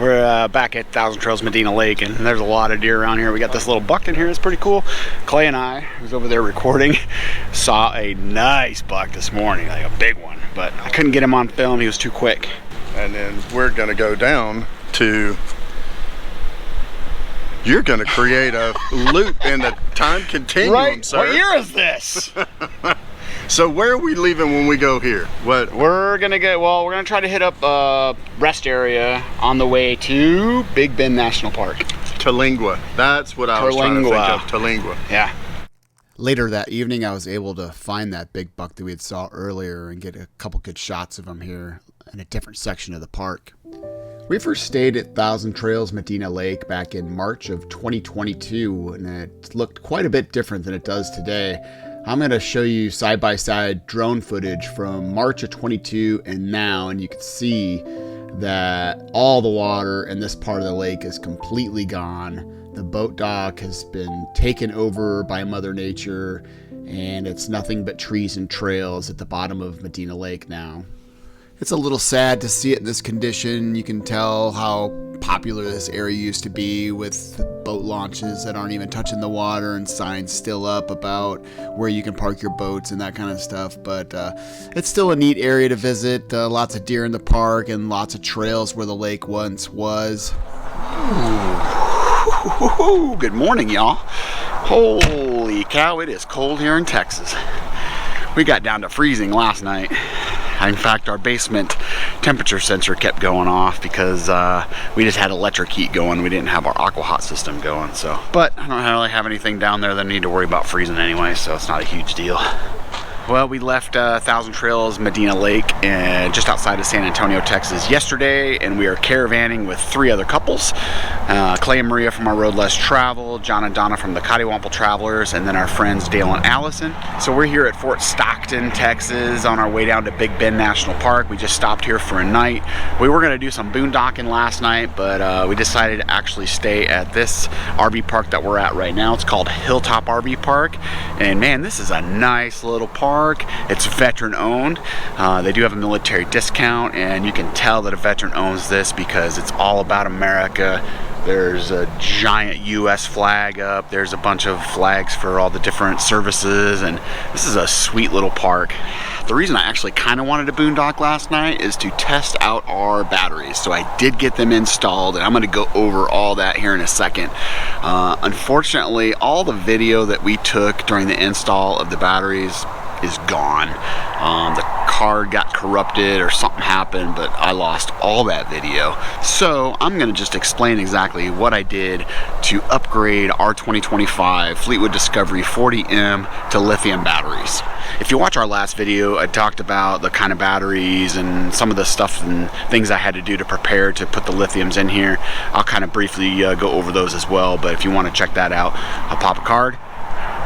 We're back at Thousand Trails Medina Lake, and there's a lot of deer around here. We got this little buck in here. It's pretty cool. Clay and I, who's over there recording, saw a nice buck this morning, like a big one, but I couldn't get him on film. He was too quick. And then we're gonna go down to, you're gonna create a loop in the time continuum, Right? sir. What year is this? So where are we leaving when we go here? What? We're gonna try to hit up a rest area on the way to Big Bend National Park. Talingua. That's what I was trying to think of. Talingua. Yeah. Later that evening, I was able to find that big buck that we had saw earlier and get a couple good shots of him here in a different section of the park. We first stayed at Thousand Trails Medina Lake back in March of 2022, and it looked quite a bit different than it does today. I'm going to show you side-by-side drone footage from March of 22 and now, and you can see that all the water in this part of the lake is completely gone. The boat dock has been taken over by Mother Nature, and it's nothing but trees and trails at the bottom of Medina Lake now. It's a little sad to see it in this condition. You can tell how popular this area used to be with boat launches that aren't even touching the water and signs still up about where you can park your boats and that kind of stuff. But it's still a neat area to visit. Lots of deer in the park and lots of trails where the lake once was. Ooh. Good morning, y'all. Holy cow, it is cold here in Texas. We got down to freezing last night. In fact, our basement temperature sensor kept going off because we just had electric heat going. We didn't have our aqua hot system going. So, but I don't really have anything down there that I need to worry about freezing anyway, so it's not a huge deal. Well, we left Thousand Trails Medina Lake just outside of San Antonio, Texas yesterday, and we are caravanning with 3 other couples. Clay and Maria from our Road Less Travel, John and Donna from the Cattywampus Travelers, and then our friends Dale and Allison. So we're here at Fort Stockton, Texas, on our way down to Big Bend National Park. We just stopped here for a night. We were going to do some boondocking last night, but we decided to actually stay at this RV park that we're at right now. It's called Hilltop RV Park, and man, this is a nice little park. It's veteran owned. They do have a military discount, and you can tell that a veteran owns this because it's all about America. There's a giant US flag up. There's a bunch of flags for all the different services, and this is a sweet little park. The reason I actually kind of wanted to boondock last night is to test out our batteries. So I did get them installed, and I'm going to go over all that here in a second. Unfortunately, all the video that we took during the install of the batteries is gone. The card got corrupted or something happened, but I lost all that video. So I'm going to just explain exactly what I did to upgrade our 2025 Fleetwood Discovery 40M to lithium batteries. If you watch our last video, I talked about the kind of batteries and some of the stuff and things I had to do to prepare to put the lithiums in here. I'll kind of briefly go over those as well, but if you want to check that out, I'll pop a card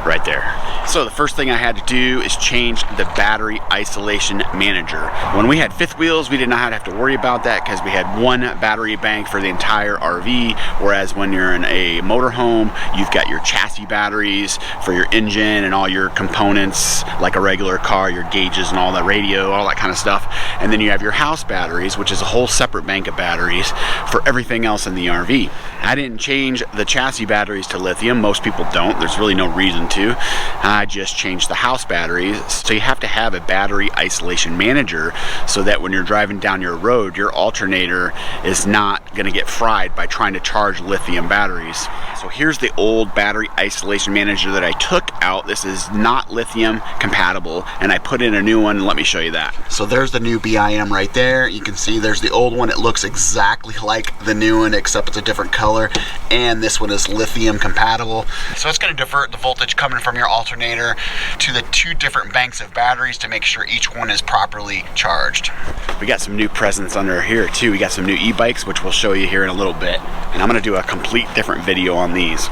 right there. So the first thing I had to do is change the battery isolation manager. When we had fifth wheels, we did not have to worry about that because we had one battery bank for the entire RV, whereas when you're in a motorhome, you've got your chassis batteries for your engine and all your components like a regular car, your gauges and all that radio, all that kind of stuff. And then you have your house batteries, which is a whole separate bank of batteries for everything else in the RV. I didn't change the chassis batteries to lithium. Most people don't. There's really no reason to. I just changed the house batteries. So you have to have a battery isolation manager so that when you're driving down your road, your alternator is not going to get fried by trying to charge lithium batteries. So here's the old battery isolation manager that I took out. This is not lithium compatible, and I put in a new one. Let me show you that. So there's the new BIM right there. You can see there's the old one. It looks exactly like the new one, except it's a different color, and this one is lithium compatible. So it's going to divert the voltage coming from your alternator to the 2 different banks of batteries to make sure each one is properly charged. We got some new presents under here too. We got some new e-bikes, which we'll show you here in a little bit, and I'm going to do a complete different video on these.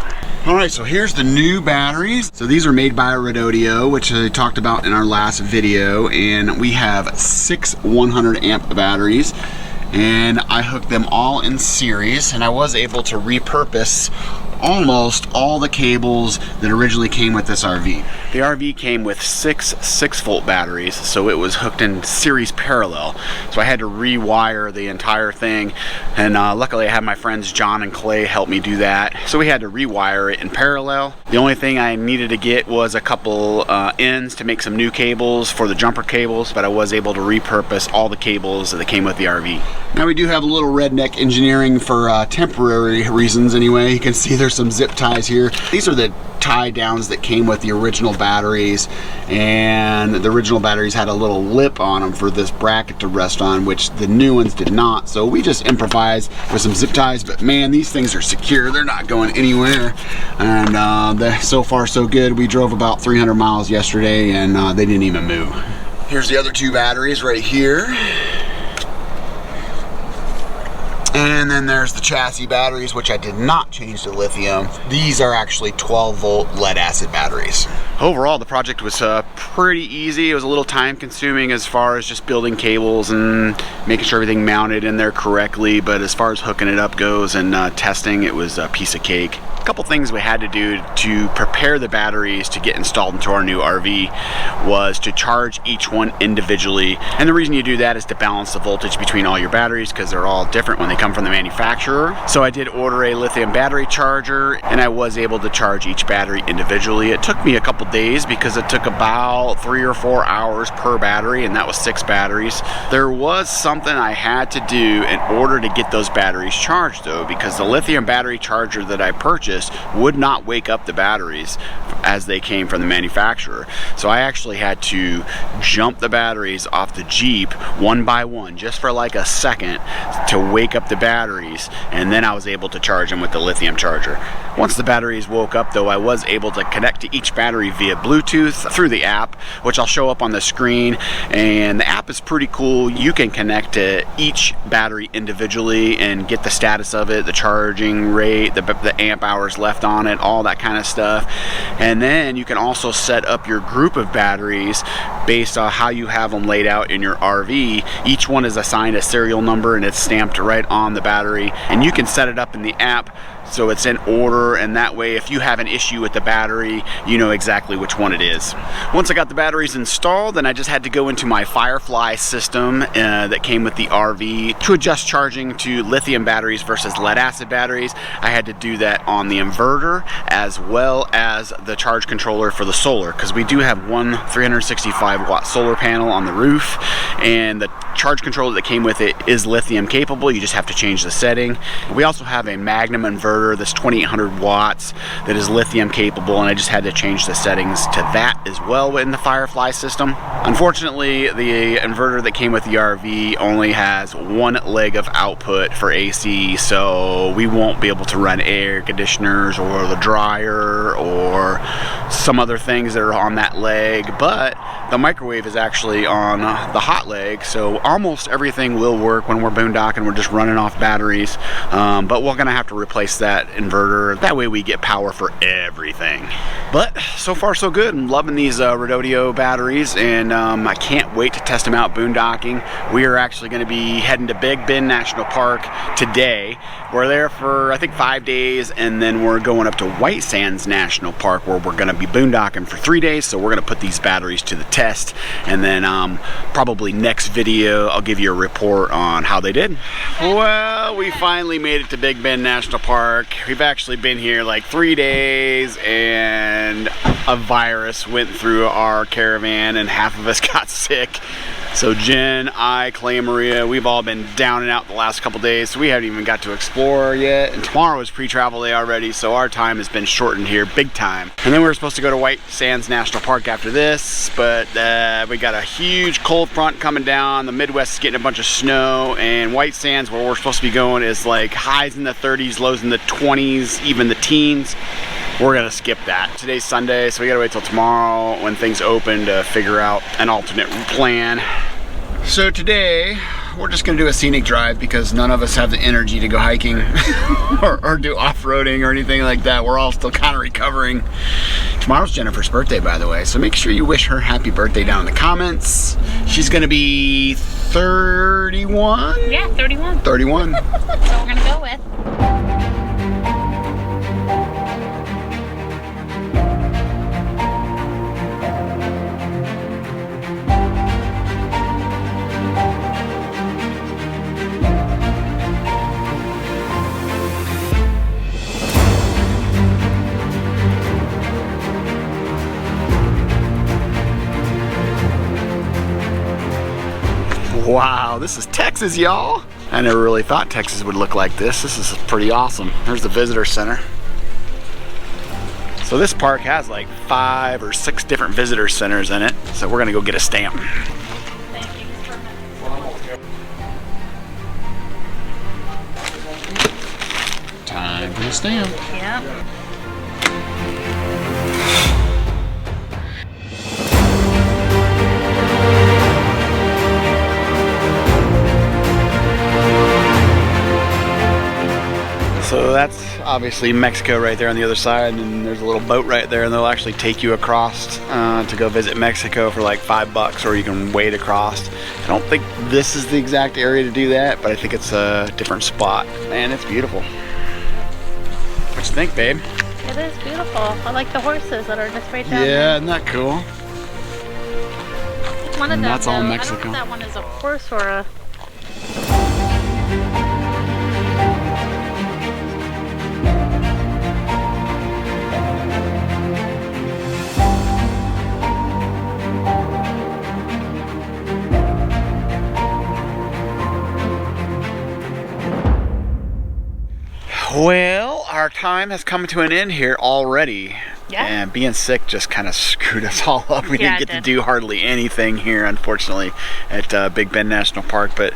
Alright, so here's the new batteries. So these are made by Redodo, which I talked about in our last video, and we have 6 100 amp batteries, and I hooked them all in series, and I was able to repurpose almost all the cables that originally came with this RV. The RV came with 6 6-volt batteries, so it was hooked in series parallel. So I had to rewire the entire thing, and luckily I had my friends John and Clay help me do that. So we had to rewire it in parallel. The only thing I needed to get was a couple ends to make some new cables for the jumper cables, but I was able to repurpose all the cables that came with the RV. Now we do have a little redneck engineering for temporary reasons anyway. You can see there's some zip ties here. These are the tie downs that came with the original batteries, and the original batteries had a little lip on them for this bracket to rest on, which the new ones did not. So we just improvised with some zip ties, but man, these things are secure. They're not going anywhere, and so far so good. We drove about 300 miles yesterday, and they didn't even move. Here's the other 2 batteries right here. And then there's the chassis batteries, which I did not change to lithium. These are actually 12-volt lead acid batteries. Overall, the project was pretty easy. It was a little time consuming as far as just building cables and making sure everything mounted in there correctly, but as far as hooking it up goes and testing, it was a piece of cake. A couple things we had to do to prepare the batteries to get installed into our new RV was to charge each one individually. And the reason you do that is to balance the voltage between all your batteries, because they're all different when they come from the manufacturer. So I did order a lithium battery charger, and I was able to charge each battery individually. It took me a couple days because it took about 3 or 4 hours per battery, and that was 6 batteries. There was something I had to do in order to get those batteries charged though, because the lithium battery charger that I purchased would not wake up the batteries as they came from the manufacturer. So I actually had to jump the batteries off the Jeep one by one, just for like a second, to wake up the batteries, and then I was able to charge them with the lithium charger. Once the batteries woke up though, I was able to connect to each battery via Bluetooth through the app, which I'll show up on the screen, and the app is pretty cool. You can connect to each battery individually and get the status of it, the charging rate, the amp hours left on it, all that kind of stuff. And then you can also set up your group of batteries based on how you have them laid out in your RV. Each one is assigned a serial number and it's stamped right on the battery, and you can set it up in the app so it's in order, and that way if you have an issue with the battery, you know exactly which one it is. Once I got the batteries installed, then I just had to go into my Firefly system that came with the RV to adjust charging to lithium batteries versus lead acid batteries. I had to do that on the inverter as well as the charge controller for the solar, because we do have one 365 watt solar panel on the roof, and the charge controller that came with it is lithium capable. You just have to change the setting. We also have a Magnum inverter that's 2800 watts that is lithium capable, and I just had to change the settings to that as well in the Firefly system. Unfortunately, the inverter that came with the RV only has one leg of output for AC, so we won't be able to run air conditioners or the dryer or some other things that are on that leg, but the microwave is actually on the hot leg, so almost everything will work when we're boondocking. We're just running off batteries, but we're gonna have to replace that inverter. That way we get power for everything. But so far so good. I'm loving these Redodo batteries, and I can't wait to test them out boondocking. We are actually going to be heading to Big Bend National Park today. We're there for I think 5 days, and then we're going up to White Sands National Park where we're going to be boondocking for 3 days. So we're going to put these batteries to the test, and then probably next video I'll give you a report on how they did. Well, we finally made it to Big Bend National Park. We've actually been here like 3 days, and a virus went through our caravan and half of us got sick. So Jen, I, Clay, and Maria, we've all been down and out the last couple days, so we haven't even got to explore yet. And tomorrow is pre-travel day already, so our time has been shortened here big time. And then we're supposed to go to White Sands National Park after this, but we got a huge cold front coming down. The Midwest is getting a bunch of snow, and White Sands, where we're supposed to be going, is like highs in the 30s, lows in the 20s, even the teens. We're gonna skip that. Today's Sunday, so we gotta wait till tomorrow when things open to figure out an alternate plan. So today, we're just gonna do a scenic drive because none of us have the energy to go hiking or do off-roading or anything like that. We're all still kind of recovering. Tomorrow's Jennifer's birthday, by the way, so make sure you wish her happy birthday down in the comments. She's gonna be 31? Yeah, 31. 31. So we're gonna go with Wow, this is Texas, y'all. I never really thought Texas would look like this. This is pretty awesome. There's the visitor center. So this park has like 5 or 6 different visitor centers in it. So we're gonna go get a stamp. Thank you. Time for the stamp. Yeah. So that's obviously Mexico right there on the other side, and there's a little boat right there, and they'll actually take you across to go visit Mexico for like $5, or you can wade across. I don't think this is the exact area to do that, but I think it's a different spot. Man, it's beautiful. What you think, babe? It is beautiful. I like the horses that are just right down there. Yeah, isn't that cool? One of them, that's all though, Mexico. I don't know if that one is a horse or a... Well, our time has come to an end here already. Yeah. And being sick just kind of screwed us all up. We Yeah, didn't get it to did. do hardly anything here, unfortunately, at Big Bend National Park. But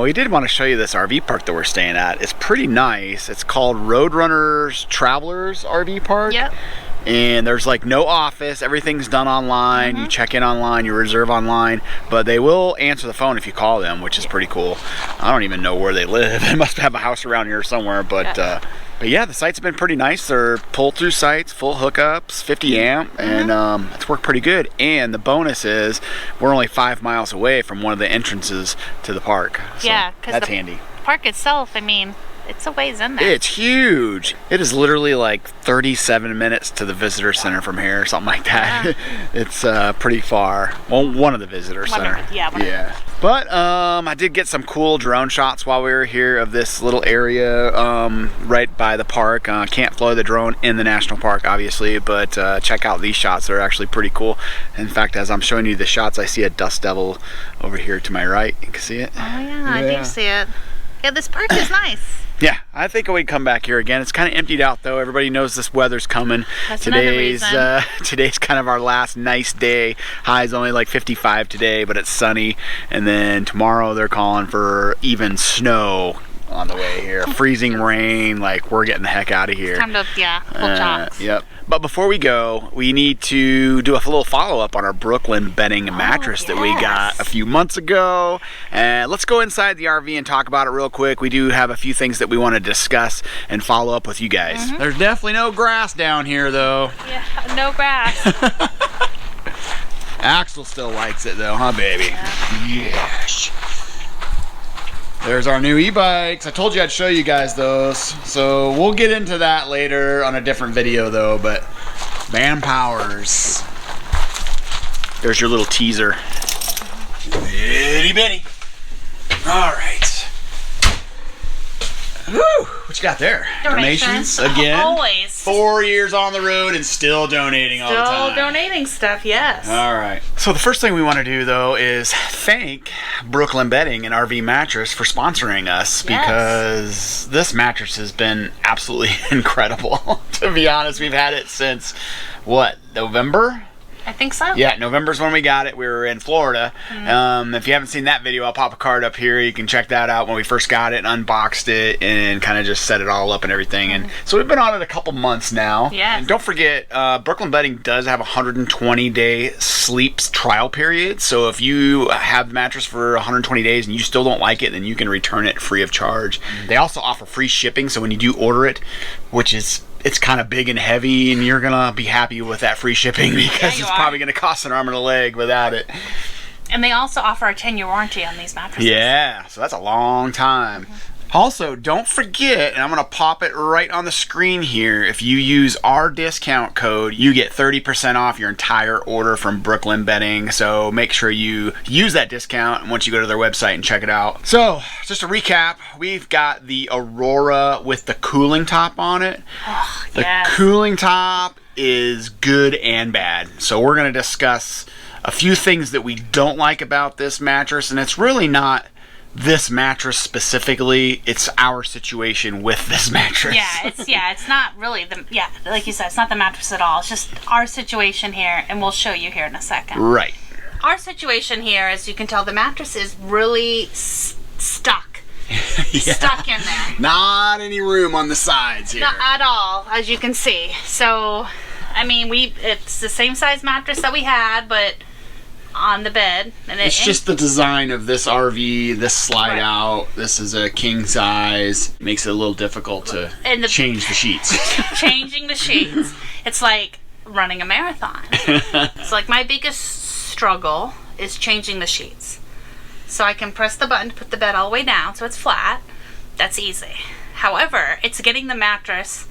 we did want to show you this RV park that we're staying at. It's pretty nice. It's called Roadrunners Travelers RV Park. Yep. And there's like no office, everything's done online. You check in online, you reserve online, but they will answer the phone if you call them, which is pretty cool. I don't even know where they live. They must have a house around here somewhere, but yeah, the sites have been pretty nice. They're pull-through sites, full hookups, 50 amp, and it's worked pretty good. And the bonus is we're only 5 miles away from one of the entrances to the park. So Yeah, because that's the handy. park itself, I mean, it's a ways in there. It's huge. It is literally like 37 minutes to the visitor center from here, or something like that. It's pretty far. Well, one of the visitor center. One of them. But I did get some cool drone shots while we were here of this little area right by the park. Can't fly the drone in the national park, obviously, but check out these shots. They're actually pretty cool. In fact, as I'm showing you the shots, I see a dust devil over here to my right. You can see it. Oh yeah, I do see it. Yeah, this park is nice. Yeah, I think we'd come back here again. It's kind of emptied out though. Everybody knows this weather's coming. That's another reason. Today's kind of our last nice day. High's only like 55 today, but it's sunny. And then tomorrow they're calling for even snow on the way here. Freezing rain, like we're getting the heck out of here. Time to, pull chops. Yep. But before we go, we need to do a little follow-up on our Brooklyn bedding mattress that we got a few months ago. And let's go inside the RV and talk about it real quick. We do have a few things that we want to discuss and follow up with you guys. There's definitely no grass down here, though. Yeah, no grass. Axel still likes it, though, huh, baby? Yes. There's our new e-bikes. I told you I'd show you guys those. So we'll get into that later on a different video though, but Van Powers. There's your little teaser. Itty bitty. All right. Woo! What you got there? Donations again. Always. 4 years on the road and still donating all the time. Still donating stuff, yes. All right. So the first thing we want to do though is thank Brooklyn Bedding and RV Mattress for sponsoring us because this mattress has been absolutely incredible. To be honest, we've had it since what, November? I think so. Yeah, November's when we got it. We were in Florida. If you haven't seen that video, I'll pop a card up here. You can check that out when we first got it and unboxed it and kind of just set it all up and everything. And so we've been on it a couple months now. Yes. And don't forget, Brooklyn Bedding does have a 120-day sleep trial period. So if you have the mattress for 120 days and you still don't like it, then you can return it free of charge. They also offer free shipping. So when you do order it, which is... it's kind of big and heavy, and you're gonna be happy with that free shipping because it's probably gonna cost an arm and a leg without it. And they also offer a 10-year warranty on these mattresses. Yeah, so that's a long time. Also, don't forget, and I'm gonna pop it right on the screen here, if you use our discount code, you get 30% off your entire order from Brooklyn Bedding. So make sure you use that discount once you go to their website and check it out. So, just to recap, we've got the Aurora with the cooling top on it. The cooling top is good and bad. So we're gonna discuss a few things that we don't like about this mattress, and it's really not this mattress specifically, it's our situation with this mattress. It's not really like you said, it's not the mattress at all. It's just our situation here, and we'll show you here in a second. Right. Our situation here, as you can tell, the mattress is really stuck. Stuck in there. Not any room on the sides here. Not at all, as you can see. So, I mean, it's the same size mattress that we had, but on the bed. And it's just the design of this RV, this slide out. This is a king size. Makes it a little difficult to change the sheets. Changing the sheets. It's like running a marathon. It's like my biggest struggle is changing the sheets. So I can press the button to put the bed all the way down so it's flat. That's easy. However, it's getting the mattress,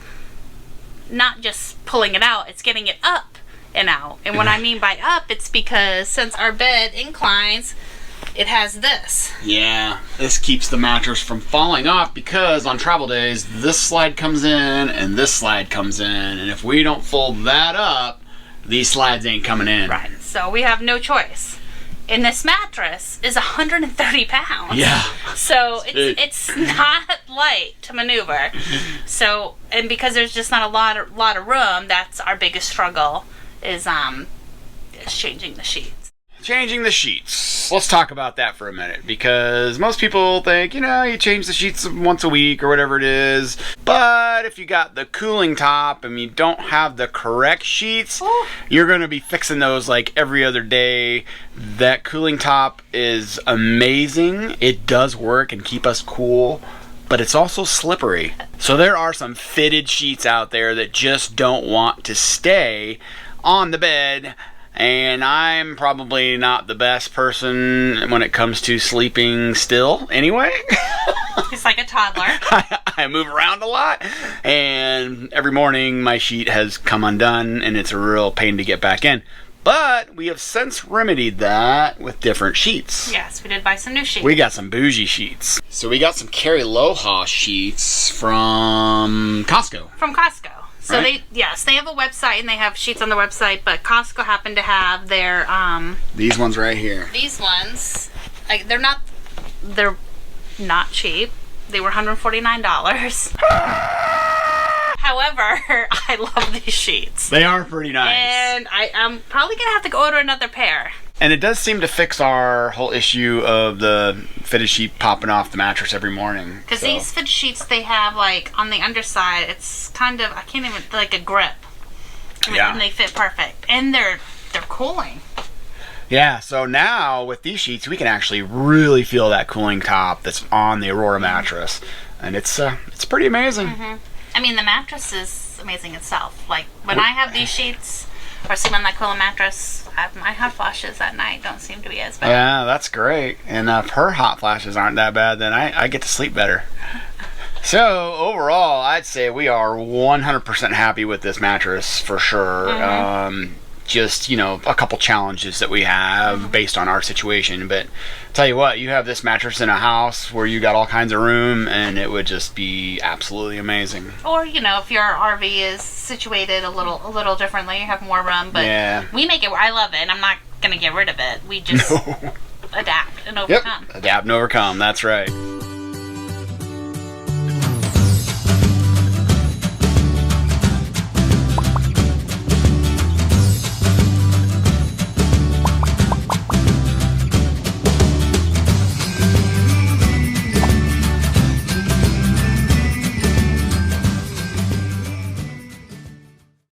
not just pulling it out, it's getting it up and out. And what I mean by up, it's because since our bed inclines, it has this. Yeah, this keeps the mattress from falling off because on travel days, this slide comes in and this slide comes in. And if we don't fold that up, these slides ain't coming in. Right, so we have no choice. And this mattress is 130 pounds. Yeah. So it's not light to maneuver. So, and because there's just not a lot of room, that's our biggest struggle is changing the sheets. Changing the sheets. Let's talk about that for a minute, because most people think, you change the sheets once a week or whatever it is. But if you got the cooling top and you don't have the correct sheets, you're going to be fixing those like every other day. That cooling top is amazing. It does work and keep us cool, but it's also slippery. So there are some fitted sheets out there that just don't want to stay on the bed. And I'm probably not the best person when it comes to sleeping still anyway. It's like a toddler. I move around a lot, and every morning my sheet has come undone, and it's a real pain to get back in. But we have since remedied that with different sheets. Yes, we did buy some new sheets. We got some bougie sheets. So we got some Carrie Loha sheets from Costco. From Costco. So right? they have a website and they have sheets on the website, but Costco happened to have their these ones right here. These ones, like they're not cheap. They were $149. However, I love these sheets. They are pretty nice. And I'm probably gonna have to go order another pair. And it does seem to fix our whole issue of the fitted sheet popping off the mattress every morning. Because these fitted sheets, they have like on the underside, it's kind of, I can't even, like a grip. And they fit perfect. And they're cooling. Yeah, so now with these sheets, we can actually really feel that cooling top that's on the Aurora mattress. And it's pretty amazing. Mm-hmm. I mean, the mattress is amazing itself. Like when I have these sheets or sleep on that cooling mattress, my hot flashes at night don't seem to be as bad. Yeah, that's great. And if her hot flashes aren't that bad, then I get to sleep better. So overall, I'd say we are 100% happy with this mattress for sure. Mm-hmm. Just, a couple challenges that we have based on our situation. But tell you what, you have this mattress in a house where you got all kinds of room, and it would just be absolutely amazing. Or, if your RV is situated a little differently, you have more room. But we make it where I love it, and I'm not going to get rid of it. We just adapt and overcome. Yep. Adapt and overcome, that's right.